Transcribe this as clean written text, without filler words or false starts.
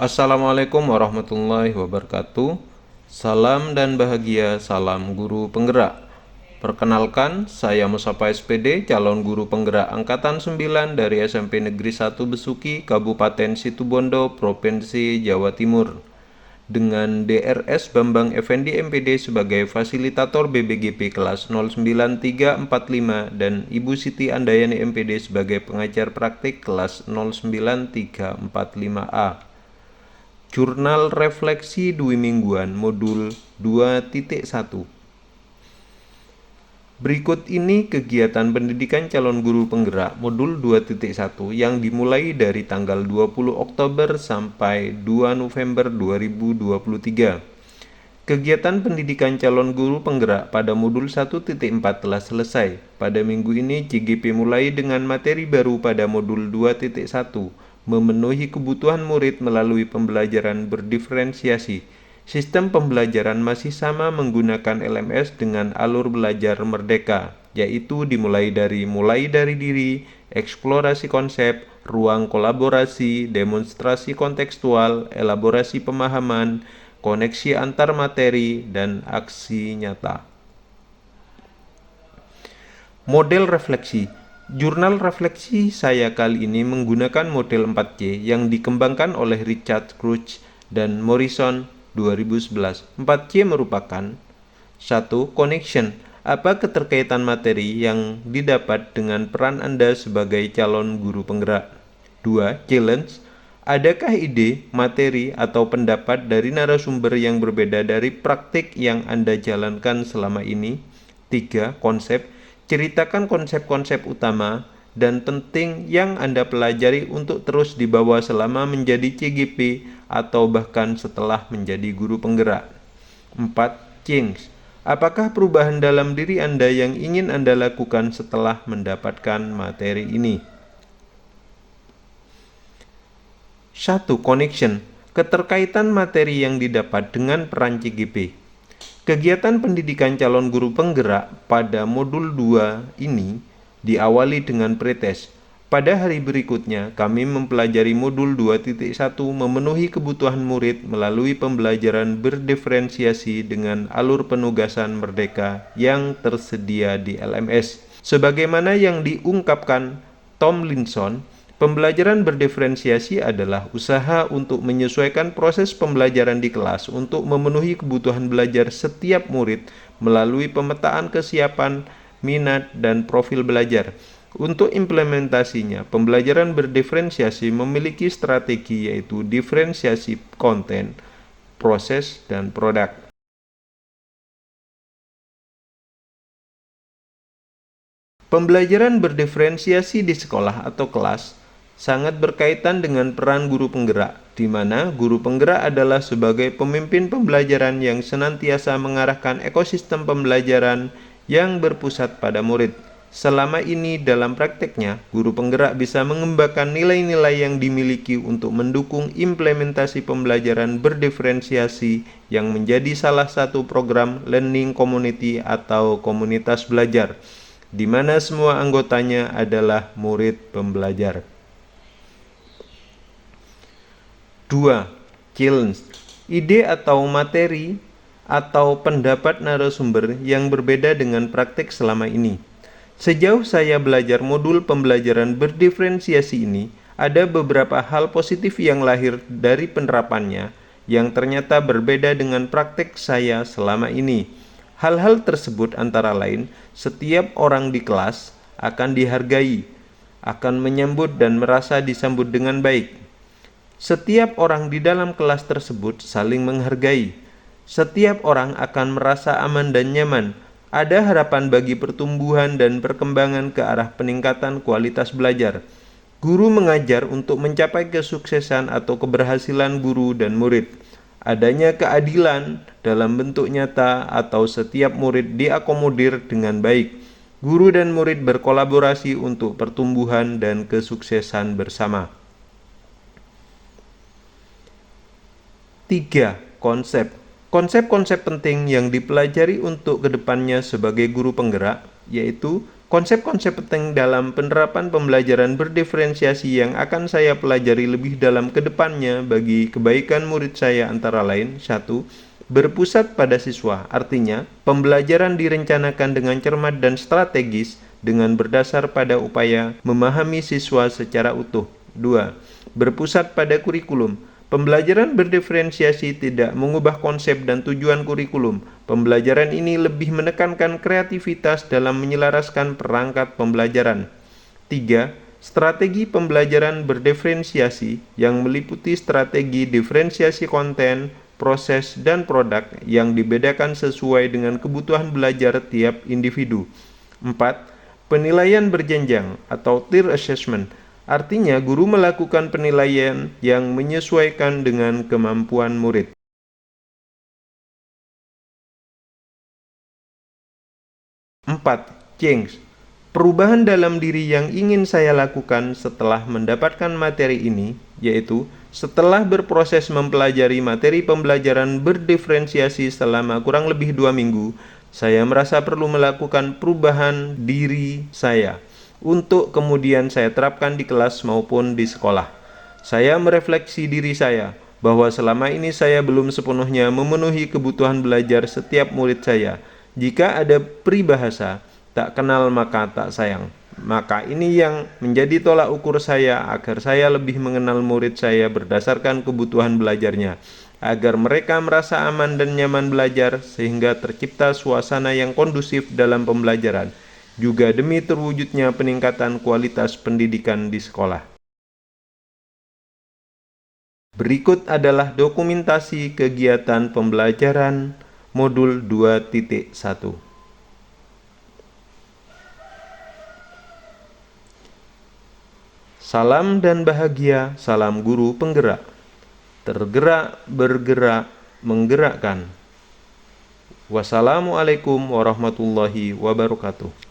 Assalamualaikum warahmatullahi wabarakatuh. Salam dan bahagia, salam guru penggerak. Perkenalkan, saya Musapa SPD, calon guru penggerak Angkatan 9 dari SMP Negeri 1 Besuki, Kabupaten Situbondo, Provinsi Jawa Timur. Dengan DRS Bambang Effendi MPD sebagai fasilitator BBGP kelas 09345 dan Ibu Siti Andayani MPD sebagai pengajar praktik kelas 09345A. Jurnal Refleksi Dwi Mingguan Modul 2.1. Berikut ini kegiatan pendidikan calon guru penggerak Modul 2.1 yang dimulai dari tanggal 20 Oktober sampai 2 November 2023. Kegiatan pendidikan calon guru penggerak pada Modul 1.4 telah selesai. Pada minggu ini CGP mulai dengan materi baru pada Modul 2.1, memenuhi kebutuhan murid melalui pembelajaran berdiferensiasi. Sistem pembelajaran masih sama menggunakan LMS dengan alur belajar merdeka, yaitu mulai dari diri, eksplorasi konsep, ruang kolaborasi, demonstrasi kontekstual, elaborasi pemahaman, koneksi antar materi, dan aksi nyata. Model refleksi. Jurnal refleksi saya kali ini menggunakan model 4C yang dikembangkan oleh Richard Crouch dan Morrison 2011. 4C merupakan 1. Connection. Apa keterkaitan materi yang didapat dengan peran Anda sebagai calon guru penggerak? 2. Challenge. Adakah ide, materi, atau pendapat dari narasumber yang berbeda dari praktik yang Anda jalankan selama ini? 3. Konsep. Ceritakan konsep-konsep utama dan penting yang Anda pelajari untuk terus dibawa selama menjadi CGP atau bahkan setelah menjadi guru penggerak. 4. Change. Apakah perubahan dalam diri Anda yang ingin Anda lakukan setelah mendapatkan materi ini? 1. Connection. Keterkaitan materi yang didapat dengan peran CGP. Kegiatan pendidikan calon guru penggerak pada modul 2 ini diawali dengan pretest. Pada hari berikutnya, kami mempelajari modul 2.1 memenuhi kebutuhan murid melalui pembelajaran berdiferensiasi dengan alur penugasan merdeka yang tersedia di LMS. Sebagaimana yang diungkapkan Tomlinson, pembelajaran berdiferensiasi adalah usaha untuk menyesuaikan proses pembelajaran di kelas untuk memenuhi kebutuhan belajar setiap murid melalui pemetaan kesiapan, minat, dan profil belajar. Untuk implementasinya, pembelajaran berdiferensiasi memiliki strategi yaitu diferensiasi konten, proses, dan produk. Pembelajaran berdiferensiasi di sekolah atau kelas sangat berkaitan dengan peran guru penggerak, di mana guru penggerak adalah sebagai pemimpin pembelajaran yang senantiasa mengarahkan ekosistem pembelajaran yang berpusat pada murid. Selama ini dalam prakteknya, guru penggerak bisa mengembangkan nilai-nilai yang dimiliki untuk mendukung implementasi pembelajaran berdiferensiasi yang menjadi salah satu program learning community atau komunitas belajar, di mana semua anggotanya adalah murid pembelajar. 2. Challenge. Ide atau materi atau pendapat narasumber yang berbeda dengan praktik selama ini. Sejauh saya belajar modul pembelajaran berdiferensiasi ini, ada beberapa hal positif yang lahir dari penerapannya yang ternyata berbeda dengan praktik saya selama ini. Hal-hal tersebut antara lain, setiap orang di kelas akan dihargai, akan menyambut dan merasa disambut dengan baik. Setiap orang di dalam kelas tersebut saling menghargai. Setiap orang akan merasa aman dan nyaman. Ada harapan bagi pertumbuhan dan perkembangan ke arah peningkatan kualitas belajar. Guru mengajar untuk mencapai kesuksesan atau keberhasilan guru dan murid. Adanya keadilan dalam bentuk nyata atau setiap murid diakomodir dengan baik. Guru dan murid berkolaborasi untuk pertumbuhan dan kesuksesan bersama. 3. Konsep. Konsep-konsep penting yang dipelajari untuk kedepannya sebagai guru penggerak, yaitu Konsep-konsep penting dalam penerapan pembelajaran berdiferensiasi yang akan saya pelajari lebih dalam ke depannya bagi kebaikan murid saya antara lain: 1. Berpusat pada siswa, artinya pembelajaran direncanakan dengan cermat dan strategis dengan berdasar pada upaya memahami siswa secara utuh. 2. Berpusat pada kurikulum. Pembelajaran berdiferensiasi tidak mengubah konsep dan tujuan kurikulum. Pembelajaran ini lebih menekankan kreativitas dalam menyelaraskan perangkat pembelajaran. 3. Strategi pembelajaran berdiferensiasi yang meliputi strategi diferensiasi konten, proses, dan produk yang dibedakan sesuai dengan kebutuhan belajar tiap individu. 4. Penilaian berjenjang atau tier assessment. Artinya, guru melakukan penilaian yang menyesuaikan dengan kemampuan murid. 4. Change. Perubahan dalam diri yang ingin saya lakukan setelah mendapatkan materi ini, yaitu setelah berproses mempelajari materi pembelajaran berdiferensiasi selama kurang lebih 2 minggu, saya merasa perlu melakukan perubahan diri saya untuk kemudian saya terapkan di kelas maupun di sekolah. Saya merefleksi diri saya bahwa selama ini saya belum sepenuhnya memenuhi kebutuhan belajar setiap murid saya. Jika ada peribahasa, tak kenal maka tak sayang. Maka ini yang menjadi tolak ukur saya agar saya lebih mengenal murid saya berdasarkan kebutuhan belajarnya, agar mereka merasa aman dan nyaman belajar sehingga tercipta suasana yang kondusif dalam pembelajaran, juga demi terwujudnya peningkatan kualitas pendidikan di sekolah. Berikut adalah dokumentasi kegiatan pembelajaran modul 2.1. Salam dan bahagia, salam guru penggerak. Tergerak, bergerak, menggerakkan. Wassalamualaikum warahmatullahi wabarakatuh.